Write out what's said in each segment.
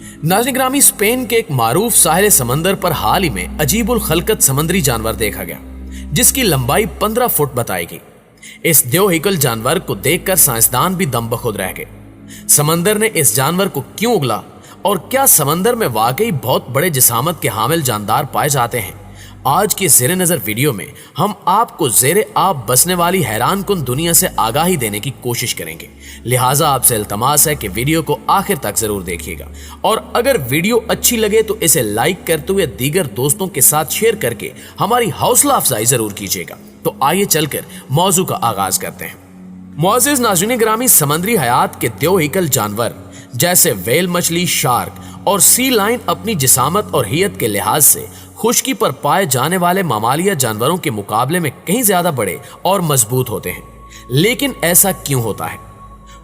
नाज़रीन ग्रामी, स्पेन के एक मारूफ साहिल समंदर पर हाल ही में अजीब उल खलकत समुद्री जानवर देखा गया, जिसकी लंबाई 15 फुट बताई गई। इस देवहिकल जानवर को देखकर साइंसदान भी दम बखुद रह गए। समंदर ने इस जानवर को क्यों उगला और क्या समंदर में वाकई बहुत बड़े जिसामत के हामिल जानदार पाए जाते हैं? आज की ज़ेरे नज़र वीडियो में हम आपको ज़ेरे आब बसने वाली हैरान कुन दुनिया से आगाही देने की कोशिश करेंगे। लिहाजा आपसे इल्तमास है कि वीडियो को आखिर तक जरूर देखिएगा और अगर वीडियो अच्छी लगे तो इसे लाइक करते हुए दीगर दोस्तों के साथ शेयर करके हमारी हौसला अफजाई जरूर कीजिएगा। तो आइए चलकर मौजू का आगाज करते हैं। मुअज़्ज़िज़ नाज़रीन ग्रामी, समुद्री हयात के देवहिकल जानवर जैसे व्हेल मछली, शार्क और सी लाइन अपनी जिसामत और हियत के लिहाज से खुश्की पर पाए जाने वाले मामालिया जानवरों के मुकाबले में कहीं ज्यादा बड़े और मजबूत होते हैं। लेकिन ऐसा क्यों होता है?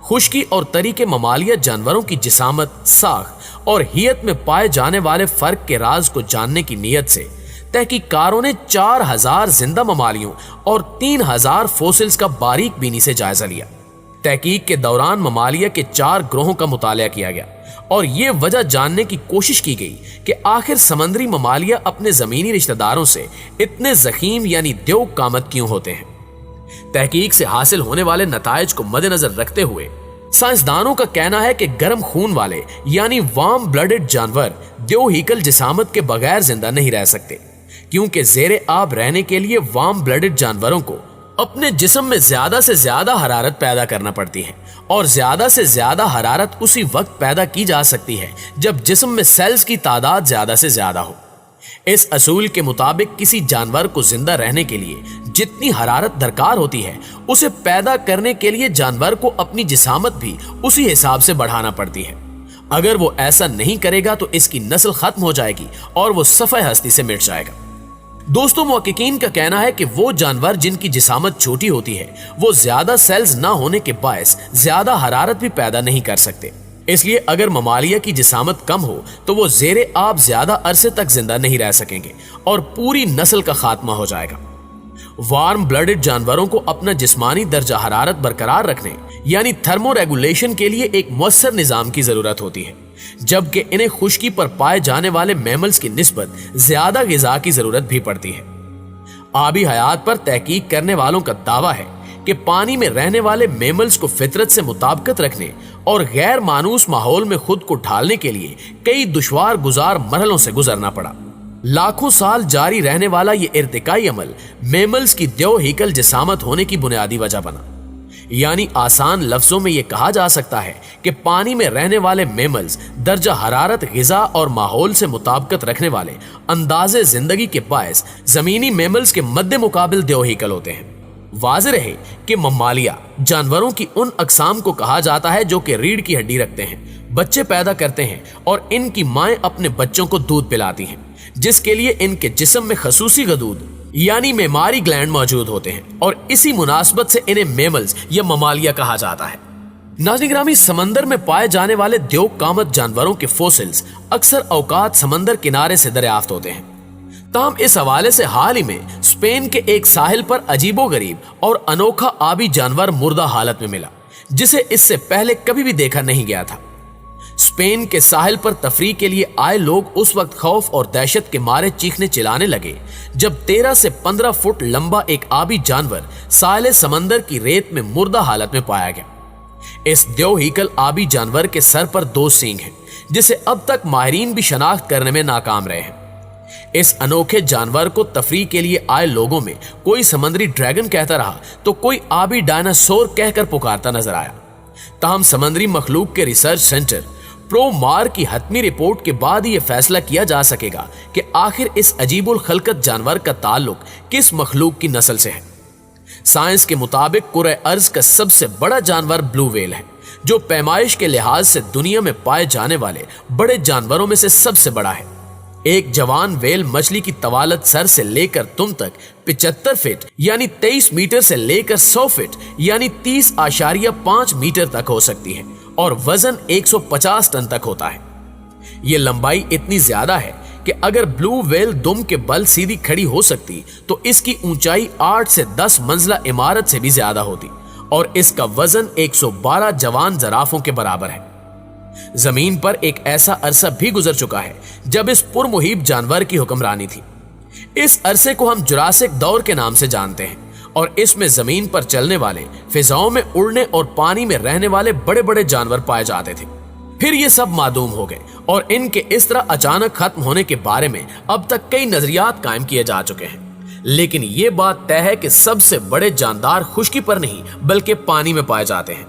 खुश्की और तरी के मामालिया जानवरों की जिसामत, साख और हियत में पाए जाने वाले फर्क के राज को जानने की नीयत से तहकीकारों ने 4000 जिंदा ममालियों और 3000 फोसिल्स का बारीक बीनी से जायजा लिया। तहकीक के दौरान ममालिया के 4 ग्रोहों का मुतालिया किया गया और ये वजह जानने की कोशिश की गई कि आखिर समुद्री ममालिया अपने जमीनी रिश्तेदारों से इतने जखीम यानी देव कामत क्यों होते हैं। तहकीक से हासिल होने वाले नताइज को मद्देनजर रखते हुए साइंसदानों का कहना है कि गर्म खून वाले यानी वार्म ब्लडेड जानवर देवहिकल जिसामत के बगैर जिंदा नहीं रह सकते, क्योंकि ज़ेरे आब रहने के लिए वार्म ब्लडेड जानवरों को अपने जिस्म में ज्यादा से ज्यादा हरारत पैदा करना पड़ती है और ज्यादा से ज्यादा हरारत उसी वक्त पैदा की जा सकती है जब जिस्म में सेल्स की तादाद ज्यादा से ज्यादा हो। इस असूल के मुताबिक किसी जानवर को जिंदा रहने के लिए जितनी हरारत दरकार होती है, उसे पैदा करने के लिए जानवर को अपनी जिसामत भी उसी हिसाब से बढ़ाना पड़ती है। अगर वो ऐसा नहीं करेगा तो इसकी नस्ल खत्म हो जाएगी और वो सफ़े हस्ती से मिट जाएगा। दोस्तों, मुहक्किकीन का कहना है कि वो जानवर जिनकी जिसामत छोटी होती है वो ज्यादा सेल्स ना होने के बायस ज्यादा हरारत भी पैदा नहीं कर सकते। इसलिए अगर ममालिया की जिसामत कम हो तो वो ज़ेरे आब ज्यादा अरसे तक जिंदा नहीं रह सकेंगे और पूरी नस्ल का खात्मा हो जाएगा। वार्म ब्लडेड जानवरों को अपना जिस्मानी दर्जा हरारत बरकरार रखने यानी थर्मो रेगुलेशन के लिए एक मुअस्सर निजाम की जरूरत होती है, जबकि इन्हें खुश्की पर पाए जाने वाले मैमल्स की निस्बत ज्यादा ग़िज़ा की जरूरत भी पड़ती है। आबी हयात पर तहकीक करने वालों का दावा है कि पानी में रहने वाले मैमल्स को फितरत से मुताबिकत रखने और गैर मानूस माहौल में खुद को ढालने के लिए कई दुश्वार गुजार मरहलों से गुजरना पड़ा। लाखों साल जारी रहने वाला ये इर्तिकाई अमल मैमल्स की देवहिकल जिसामत होने की बुनियादी वजह बना। यानी आसान लफ्जों में यह कहा जा सकता है कि पानी में रहने वाले मैमल्स दर्जा हरारत, ग़िज़ा और माहौल से मुताबिकत रखने वाले अंदाज़े जिंदगी के बायस जमीनी मैमल्स के मद्दे मुकाबिल देवहिकल होते हैं। वाज़ेह रहे कि ममालिया जानवरों की उन अक़साम को कहा जाता है जो कि रीढ़ की हड्डी रखते हैं, बच्चे पैदा करते हैं और इनकी माएँ अपने बच्चों को दूध पिलाती हैं, जिसके लिए इनके जिस्म में खसूसी गदूद यानी मेमारी ग्लैंड मौजूद होते हैं और इसी मुनासबत से इन्हें मैमल्स या ममालिया कहा जाता है। नाज़रीन ग्रामी, समंदर में पाए जाने वाले देव कामत जानवरों के फोसिल्स अक्सर औकात समंदर किनारे से दरियाफ्त होते हैं। ताहम इस हवाले से हाल ही में स्पेन के एक साहिल पर अजीबोगरीब और अनोखा आबी जानवर मुर्दा हालत में मिला, जिसे इससे पहले कभी भी देखा नहीं गया था। स्पेन के साहिल पर तफरीह के लिए आए लोग उस वक्त खौफ और दहशत के मारे चीखने चिल्लाने लगे जब 13 से 15 फुट लंबा एक आबी जानवर साहिल समंदर की रेत में मुर्दा हालत में पाया गया। इस देवहिकल आबी जानवर के सर पर 2 सींग हैं, जिसे अब तक माहिरीन भी शनाख्त करने में नाकाम रहे हैं। इस अनोखे जानवर को तफरीह के लिए आए लोगों में कोई समुद्री ड्रैगन कहता रहा तो कोई आबी डायनासोर कहकर पुकारता नजर आया। ताहम समुद्री मखलूक के रिसर्च सेंटर प्रोमार की हतमी रिपोर्ट के बाद ही यह फैसला किया जा सकेगा कि आखिर इस अजीबुल खलकत जानवर का ताल्लुक किस मखलूक की नस्ल से है। साइंस के मुताबिक कुरे अर्ज का सबसे बड़ा जानवर ब्लू व्हेल है, जो पैमाइश के लिहाज से दुनिया में पाए जाने वाले बड़े जानवरों में से सबसे बड़ा है। एक जवान व्हेल मछली की तवालत सर से लेकर तुम तक 75 फीट यानी 23 मीटर से लेकर 100 फीट यानी 30.5 मीटर तक हो सकती है और वजन 150 टन तक होता है। ये लंबाई इतनी ज्यादा है कि अगर ब्लू व्हेल दुम के बल सीधी खड़ी हो सकती तो इसकी ऊंचाई 8 से 10 मंजिला इमारत से भी ज्यादा होती और इसका वजन 112 जवान जराफों के बराबर है। जमीन पर एक ऐसा अरसा भी गुजर चुका है जब इस पुरमुहीब जानवर की हुक्मरानी थी। इस अरसे को हम जुरासिक दौर के नाम से जानते हैं और इसमें जमीन पर चलने वाले, फिजाओं में उड़ने और पानी में रहने वाले बड़े बड़े जानवर पाए जाते थे। फिर ये सब मादूम हो गए और इनके इस तरह अचानक खत्म होने के बारे में अब तक कई नजरियात कायम किए जा चुके हैं, लेकिन ये बात तय है कि सबसे बड़े जानदार खुश्की पर नहीं बल्कि पानी में पाए जाते हैं।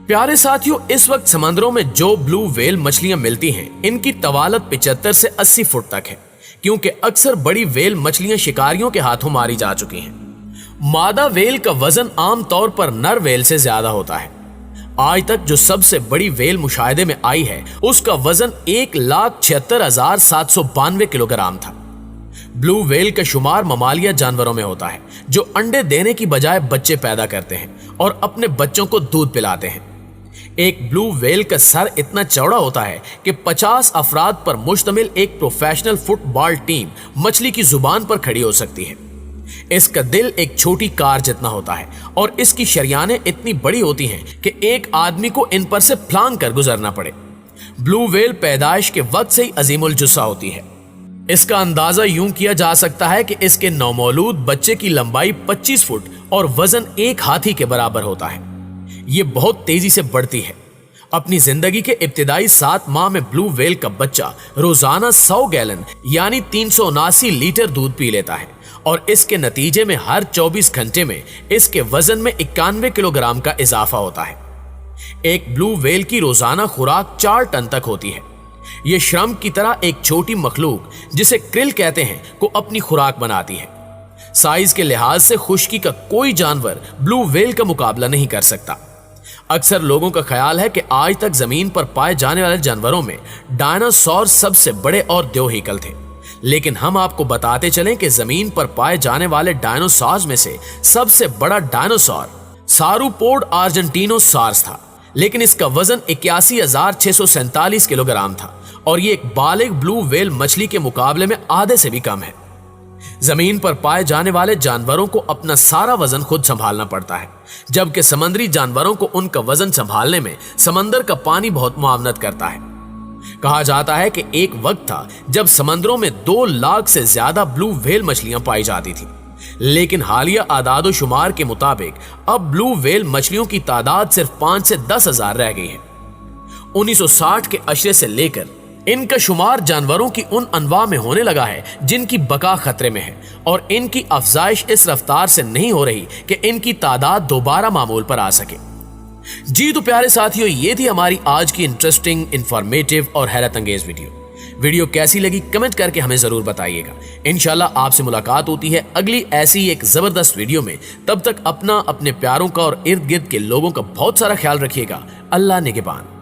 प्यारे साथियों, इस वक्त समंदरों में जो ब्लू व्हेल मछलियां मिलती हैं, इनकी तवालत 75 से 80 फुट तक है, क्योंकि अक्सर बड़ी व्हेल मछलियां शिकारियों के हाथों मारी जा चुकी हैं। मादा व्हेल का वजन आमतौर पर नर व्हेल से ज्यादा होता है। आज तक जो सबसे बड़ी व्हेल मुशाहिदे में आई है, उसका वजन 1,76,792 किलोग्राम था। ब्लू व्हेल का शुमार ममालिया जानवरों में होता है जो अंडे देने की बजाय बच्चे पैदा करते हैं और अपने बच्चों को दूध पिलाते हैं। एक ब्लू व्हेल का सर इतना चौड़ा होता है कि 50 अफराद पर मुश्तमिल एक प्रोफेशनल फुटबॉल टीम मछली की जुबान पर खड़ी हो सकती है। इसका दिल एक छोटी कार जितना होता है और इसकी शरियानें इतनी बड़ी होती हैं कि एक आदमी को इन पर से फलांग कर गुजरना पड़े। ब्लू व्हेल पैदाइश के वक्त से ही अजीमुल जुस्सा होती है। इसका अंदाजा यूं किया जा सकता है कि इसके नौमौलूद बच्चे की लंबाई 25 फुट और वजन एक हाथी के बराबर होता है। ये बहुत तेजी से बढ़ती है। अपनी जिंदगी के इब्तिदाई 7 माह में ब्लू व्हेल का बच्चा रोजाना 100 गैलन यानी 379 लीटर दूध पी लेता है और इसके नतीजे में हर 24 घंटे में इसके वजन में 91 किलोग्राम का इजाफा होता है। एक ब्लू व्हेल की रोजाना खुराक 4 टन तक होती है। ये श्रम की तरह एक छोटी मखलूक जिसे क्रिल कहते हैं को अपनी खुराक बनाती है। साइज के लिहाज से खुश्की का कोई जानवर ब्लू व्हेल का मुकाबला नहीं कर सकता। अक्सर लोगों का ख्याल है कि आज तक जमीन पर पाए जाने वाले जानवरों में डायनासोर सबसे बड़े और द्योहिकल थे, लेकिन हम आपको बताते चलें कि जमीन पर पाए जाने वाले डायनासोर्स में से सबसे बड़ा डायनासोर सारूपोड आर्जेंटिनोसार्स था, लेकिन इसका वजन 81,647 किलोग्राम था और ये एक बालिग ब्लू व्हेल मछली के मुकाबले में आधे से भी कम है। जमीन पर पाए जाने वाले जानवरों को अपना सारा वजन खुद संभालना पड़ता है, जबकि समुद्री जानवरों को उनका वजन संभालने में समंदर का पानी बहुत मुआवनत करता है। कहा जाता है कि एक वक्त था जब समंदरों में 2 लाख से ज्यादा ब्लू व्हेल मछलियां पाई जाती थी, लेकिन हालिया आदादो शुमार के मुताबिक अब ब्लू व्हेल मछलियों की तादाद सिर्फ 5 से 10 हजार रह गई है। 1960 के अशरे से लेकर इनका शुमार जानवरों की उन अनवा में होने लगा है जिनकी बका खतरे में है और इनकी अफजाइश इस रफ्तार से नहीं हो रही कि इनकी तादाद दोबारा मामूल पर आ सके। जी तो प्यारे साथियों, ये थी हमारी आज की इंटरेस्टिंग, इंफॉर्मेटिव और हैरत अंगेज वीडियो कैसी लगी कमेंट करके हमें जरूर बताइएगा। इंशाल्लाह आपसे मुलाकात होती है अगली ऐसी एक जबरदस्त वीडियो में। तब तक अपना, अपने प्यारों का और इर्द गिर्द के लोगों का बहुत सारा ख्याल रखिएगा। अल्लाह निगहबान।